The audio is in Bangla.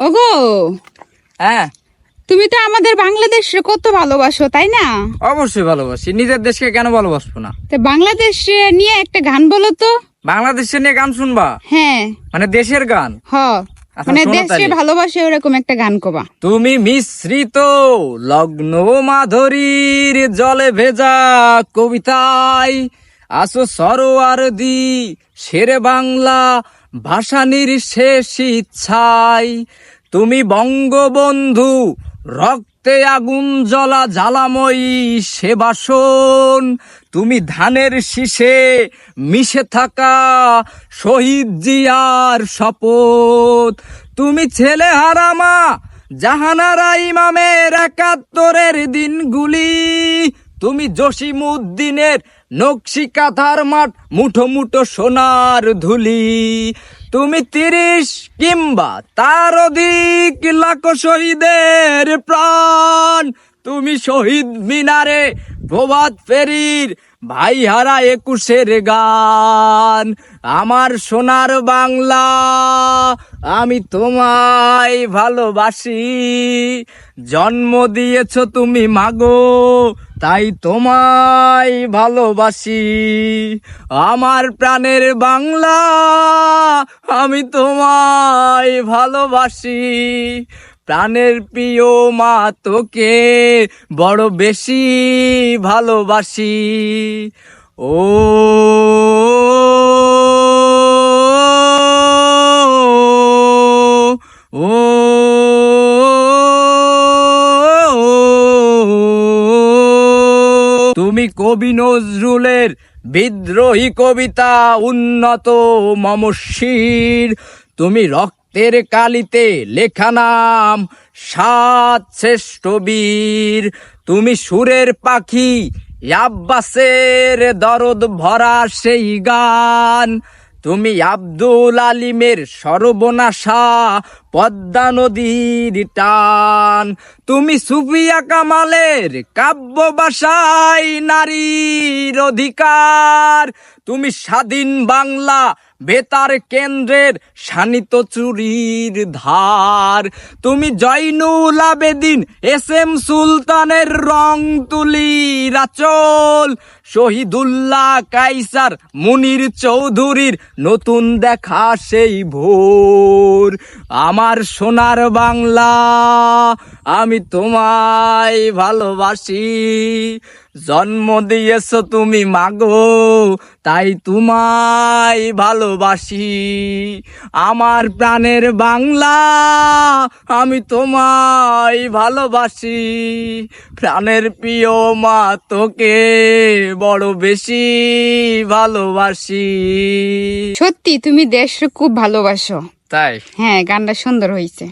ওগো, হ্যাঁ, তুমি তো আমাদের বাংলাদেশে কত ভালোবাসো, তাই না? অবশ্যই ভালোবাসি। নিজের দেশকে কেন ভালোবাসবো না? তো বাংলাদেশ নিয়ে একটা গান বলো তো। বাংলাদেশের নিয়ে গান শুনবা? হ্যাঁ। মানে দেশের গান? হ, আচ্ছা, মানে শোনো দেশে তাহলে। ভালোবাসে ওরকম একটা গান কবা। তুমি মিশ্রিত লগ্ন মাধুরীর জলে ভেজা কবিতায় আসো সরোয়ারদি শেরে বাংলা ভাষানির শেষ ইচ্ছায়। তুমি বঙ্গবন্ধু রক্তে আগুন জ্বলা জ্বালাময়ী সে বাসন। তুমি ধানের শীষে মিশে থাকা শহীদ জিয়ার শপথ। তুমি ছেলে হারামা জাহানারা ইমামের ৭১-এর দিনগুলি। তুমি জসিমউদ্দিনের নকশি কাঁথার মাঠ মুঠো মুঠো সোনার ধুলি। তুমি ৩০ কিংবা তার অধিক লাখো শহীদের প্রাণ। তুমি শহীদ মিনারে প্রভাত ফেরির ভাই হারা ২১-এর গান। আমার সোনার বাংলা, আমি তোমায় ভালোবাসি। জন্ম দিয়েছ তুমি মাগো, তাই তোমায় ভালোবাসি। আমার প্রাণের বাংলা, আমি তোমায় ভালোবাসি। প্রাণের প্রিয় মা, তোকে বড় বেশি ভালোবাসি। ও ও তুমি কবি নজরুলের বিদ্রোহী কবিতা উন্নত মমশির। তুমি রক্তের কালিতে লেখা নাম ৭ শ্রেষ্ঠ বীর। তুমি সুরের পাখি আব্বাসের দরদ ভরা সেই গান। তুমি আব্দুল আলিমের সর্বনাশা পদ্মা নদীর টান। তুমি সুফিয়া কামালের কাব্য ভাষায় নারীর অধিকার। তুমি স্বাধীন বাংলা বেতার কেন্দ্রের শানিত চুরির ধার। তুমি জয়নুল আবেদিন এস.এম. সুলতানের রং তুলির আঁচল। শহীদুল্লাহ কায়সার মুনির চৌধুরীর নতুন দেখা সেই ভোর। আমার সোনার বাংলা, আমি তোমায় ভালোবাসি। জন্ম দিয়েছ তুমি মাগো, তাই তোমায় ভালোবাসি। আমার প্রাণের বাংলা, আমি তোমায় ভালোবাসি। প্রাণের প্রিয় মা, তোকে বড় বেশি ভালোবাসি। সত্যি তুমি দেশ খুব ভালোবাসো। তাই? হ্যাঁ, গানটা সুন্দর হয়েছে।